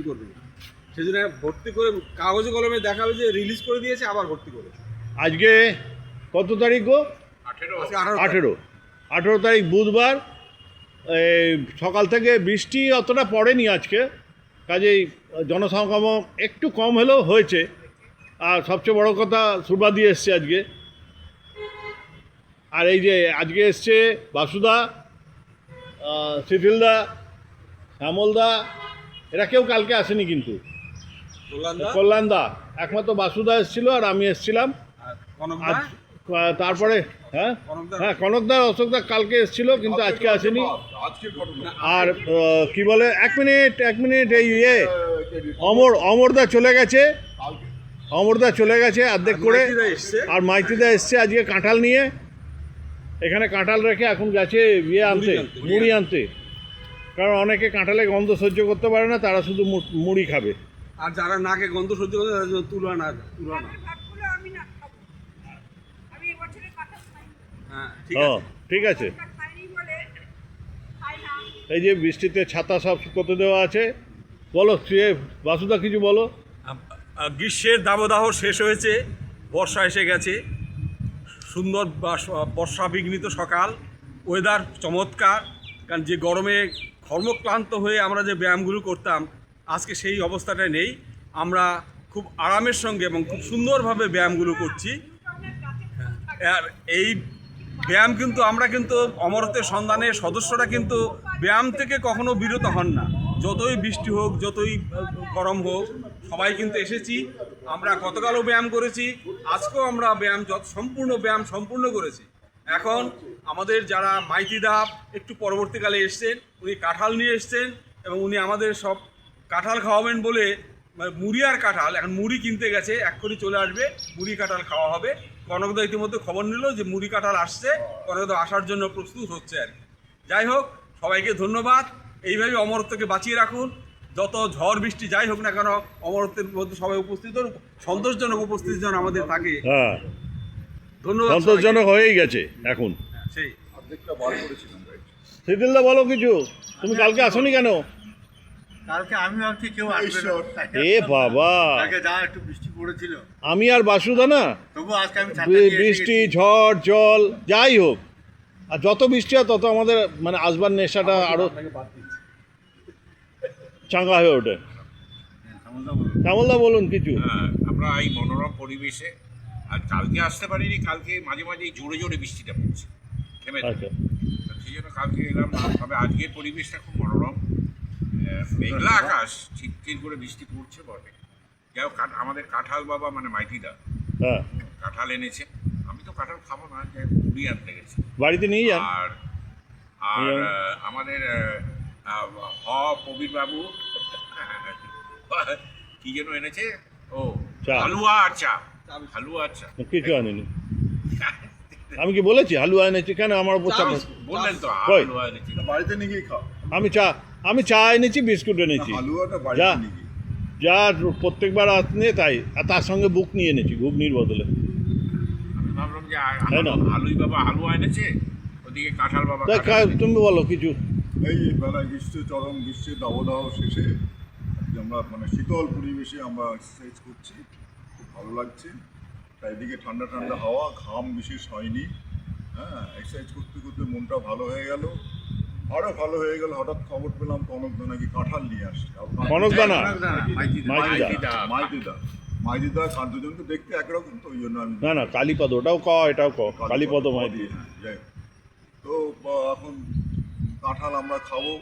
করবে না, সেই জন্য ভর্তি করে কাগজে কলমে দেখাবে যে রিলিজ করে দিয়েছে, আবার ভর্তি করে। আজকে কত তারিখ গো? 18 তারিখ বুধবার। এই সকাল থেকে বৃষ্টি অতটা পড়েনি আজকে, কাজেই জনসমাগম একটু কম হলেও হয়েছে। আর সবচেয়ে বড় কথা সুরবাদি এসছে আজকে। আর এই যে আজকে এসছে বাসুদা, শিথিলদা, শ্যামলদা, এরা কেউ কালকে আসেনি কিন্তু। কল্যাণদা, একমাত্র বাসুদা এসেছিল আর আমি এসেছিলাম। তারপরে হ্যাঁ কনকদা, অশোকদা কালকে এসেছিল কিন্তু আজকে আসেনি। আর কি বলে, এক মিনিট এই অমরদা চলে গেছে, অর্ধেক করে। আর মাইতিদা এসছে আজকে কাঁঠাল নিয়ে, এখানে কাঁঠাল রেখে এখন গেছে মুড়ি আনতে। কারণ অনেকে কাঁঠালে গন্ধ সহ্য করতে পারে না, তারা শুধু মুড়ি খাবে। আর যারা নাকে গন্ধ সহ্য করতে তাদের জন্য তুলনা। ঠিক আছে। এই যে বৃষ্টিতে ছাতা সব করতে দেওয়া আছে। বলো বাসুদা, কিছু বলো। গ্রীষ্মের দাবদাহ শেষ হয়েছে, বর্ষা এসে গেছে। সুন্দর বর্ষা বিঘ্নিত সকাল, ওয়েদার চমৎকার। কারণ যে গরমে কর্মক্লান্ত হয়ে আমরা যে ব্যায়ামগুলো করতাম, আজকে সেই অবস্থাটা নেই। আমরা খুব আরামের সঙ্গে এবং খুব সুন্দরভাবে ব্যায়ামগুলো করছি। আর এই ব্যায়াম কিন্তু আমরা কিন্তু অমরত্বের সন্ধানের সদস্যরা কিন্তু ব্যায়াম থেকে কখনো বিরত হন না। যতই বৃষ্টি হোক, যতই গরম হোক, সবাই কিন্তু এসেছি। আমরা গতকালও ব্যায়াম করেছি, আজকেও আমরা সম্পূর্ণ ব্যায়াম সম্পূর্ণ করেছি। এখন আমাদের যারা মাইতিদা একটু পরবর্তীকালে এসছেন, উনি কাঁঠাল নিয়ে এসছেন এবং উনি আমাদের সব কাঁঠাল খাওয়াবেন বলে, মুড়ি আর কাঁঠাল, এখন মুড়ি কিনতে গেছে, এক্ষুনি চলে আসবে, মুড়ি কাঁঠাল খাওয়া হবে। কনকদা ইতিমধ্যে খবর নিল যে মুড়ি কাঁঠাল আসছে, কনকদা আসার জন্য প্রস্তুত হচ্ছে আর কি। যাই হোক, সবাইকে ধন্যবাদ। এইভাবে অমরত্বকে বাঁচিয়ে রাখুন। যত ঝড় বৃষ্টি যাই হোক না কেন, অমরত্বের মধ্যে সবাই উপস্থিত হন, সন্তোষজনক উপস্থিতি যেন আমাদের থাকে। হ্যাঁ, ধন্যবাদ। সন্তোষজনক হয়েই গেছে এখন। সেই শিথিলদা, বলো কিছু। তুমি কালকে আসোনি কেন? কালকে আমি ভাবছি কেউ আসবে না। এ বাবা, কালকে যা একটু বৃষ্টি পড়েছিল, আমি আর বাসুদা না, তবু আজকে আমি ছাতা নিয়ে বৃষ্টি ঝড় জল যাই হোক, আর যত বৃষ্টি হয় তত আমাদের মানে আসবার নেশাটা আরো চাঙ্গা হয়ে ওঠে। শ্যামলদা বলুন কিছু। আমরা এই মনোরম পরিবেশে, আর কালকে আসতে পারিনি, কালকে মাঝে মাঝে জোরে জোরে বৃষ্টিটা পড়ছে, থেমে আচ্ছা, সেই জন্য কালকে এলাম না। তবে আজকের পরিবেশটা খুব মনোরম, মেঘলা আকাশ, ঠিক করে বৃষ্টি পড়ছে বটে। যাই হোক, আমাদের কাঁঠাল বাবা মানে মাইতিদা হ্যাঁ, কাঁঠাল এনেছে। আমি তো কাঁঠাল খাবো না, যাই মুড়ি আনতে গেছি। বাড়িতে নিয়ে যান। আর আমাদের প্রবীর বাবু কি যেন এনেছে, ও হালুয়া আর চা। কিছু আনেনি। আমি কি বলেছি হালুয়া এনেছি? কেন আমার উপর চাপ? বললেন তো হালুয়া এনেছি। বাড়িতে নিয়ে গিয়ে খাও। আমি চা এনেছি, বিস্কুট এনেছি, যা প্রত্যেকবার আসলে তাই। আর তার সঙ্গে বুক নিয়ে এনেছি ঘুগনির বদলে। আমি ভাবলাম যে আলুই বাবা হালুয়া এনেছে, ওদিকে কাঁঠাল বাবা। তুমি বলো কিছু। এই বেলায় চরম গ্রীষ্মের দাবদাহ শেষে আমরা মানে শীতল পরিবেশে আমরা এক্সারসাইজ করছি, খুব ভালো লাগছে। চারিদিকে ঠান্ডা ঠান্ডা হাওয়া, ঘাম বিশেষ হয়নি। হ্যাঁ, এক্সারসাইজ করতে করতে মনটা ভালো হয়ে গেল, আরও ভালো হয়ে গেল। হঠাৎ খবর পেলাম কনকদা নাকি কাঁঠাল নিয়ে আসছে। কনকদা না, মাইদিদা দুজনকে দেখতে একরকম, তো ওই জন্য আমি না কালীপদ, ওটাও ক এটাও ক, কালীপদ মাইতি। যাই তো এখন কাঁঠাল আমরা খাবো।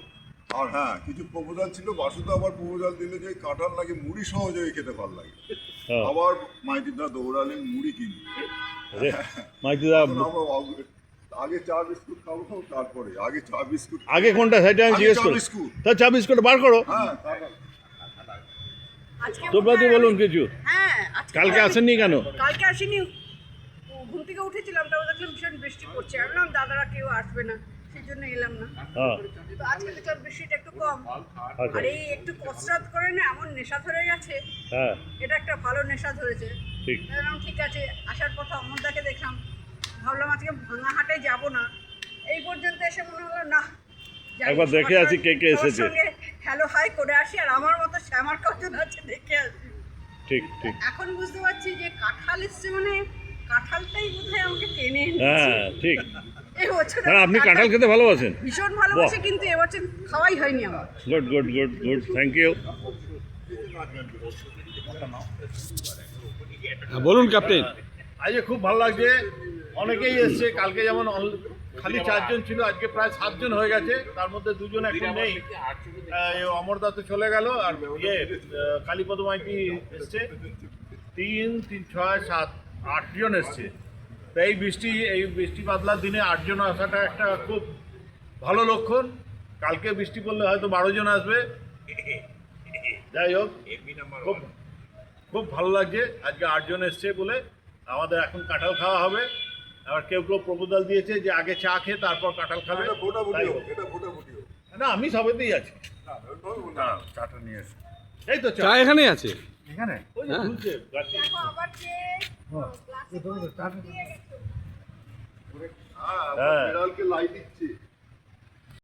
আর হ্যাঁ, কিছু প্রপোজাল ছিল, বাসুদা আবার প্রপোজাল দিলে যে কাঁঠাল নাকি মুড়ি সহজে খেতে ভালো লাগে। আবার মাইদিদা দৌড়ালেন মুড়ি কিনতে। মাইতিদা আগে চা বিস্কুট খাবো, তারপরে আগে কোনটা সেটা আমি জিজ্ঞেস করি। তা চা বিস্কুট বার করো। হ্যাঁ, তোমরা বলুন কিছু। কালকে আসেননি কেন? কালকে আসিনি, ঘুম থেকে উঠেছিলাম, তারপর দেখলাম ভীষণ বৃষ্টি পড়ছে। আমি বললাম দাদারা কেউ আসবে না, সেই জন্য এলাম না। তো আজকে তো চল বৃষ্টিটা একটু কম, আর এই একটু কসরত করে না এমন নেশা ধরে গেছে। এটা একটা ভালো নেশা ধরেছে। ঠিক আছে, আসার পথে অমরদাকে দেখলাম, ভাবলাম আজকে ভাঙা হাটে যাব না। এই পর্যন্ত এসে মনে হলো না, একবার দেখে আসি কে কে এসেছে। হ্যালো হাই করে আসি, আর আমার মতো শ্যামার কজন আছে দেখে আসি। ঠিক ঠিক। এখন বুঝতে পারছি যে কাঁঠাল এসছে মানে কাঁঠালটাই বোধহয় আমাকে টেনে এনেছে। হ্যাঁ ঠিক। এই বছর মানে আপনি কাঁঠাল খেতে ভালোবাসেন? ভীষণ ভালোবাসি, কিন্তু এবছর খাওয়াই হয়নি আমার। Good good good good, thank you. বলুন ক্যাপ্টেন। আজকে খুব ভালো লাগছে, অনেকেই এসছে। কালকে যেমন খালি 4 জন ছিল, আজকে প্রায় 7 জন হয়ে গেছে। তার মধ্যে 2 জন এখন নেই, অমরদা তো চলে গেল, আর কালীপদ মাইতি এসছে। 3, 6, 7, 8 জন এসছে। তো এই বৃষ্টি বাদলার দিনে 8 জন আসাটা একটা খুব ভালো লক্ষণ। কালকে বৃষ্টি পড়লে হয়তো 12 জন আসবে। যাই হোক, খুব খুব ভালো লাগছে আজকে 8 জন এসছে বলে। আমাদের এখন কাঁঠাল খাওয়া হবে। আবার কেউ কেউ প্রপোজাল দিয়েছে যে আগে চা খেয়ে তারপর কাঁঠাল খাবে। এটা ভোটাভুটি তাই হোক, হোক। এটা ভোটাভুটি হোক। না, আমি সবেতেই আছি। না, চাটা নিয়ে এসে। এই তো চা চা এখানে আছে। এখানে ওই যে হ্যাঁ। ঝুলছে গাছে। দেখো আবার যে গ্লাসে দিয়ে গেছো। হ্যাঁ, হ্যাঁ। বিড়ালকে লাই দিচ্ছি।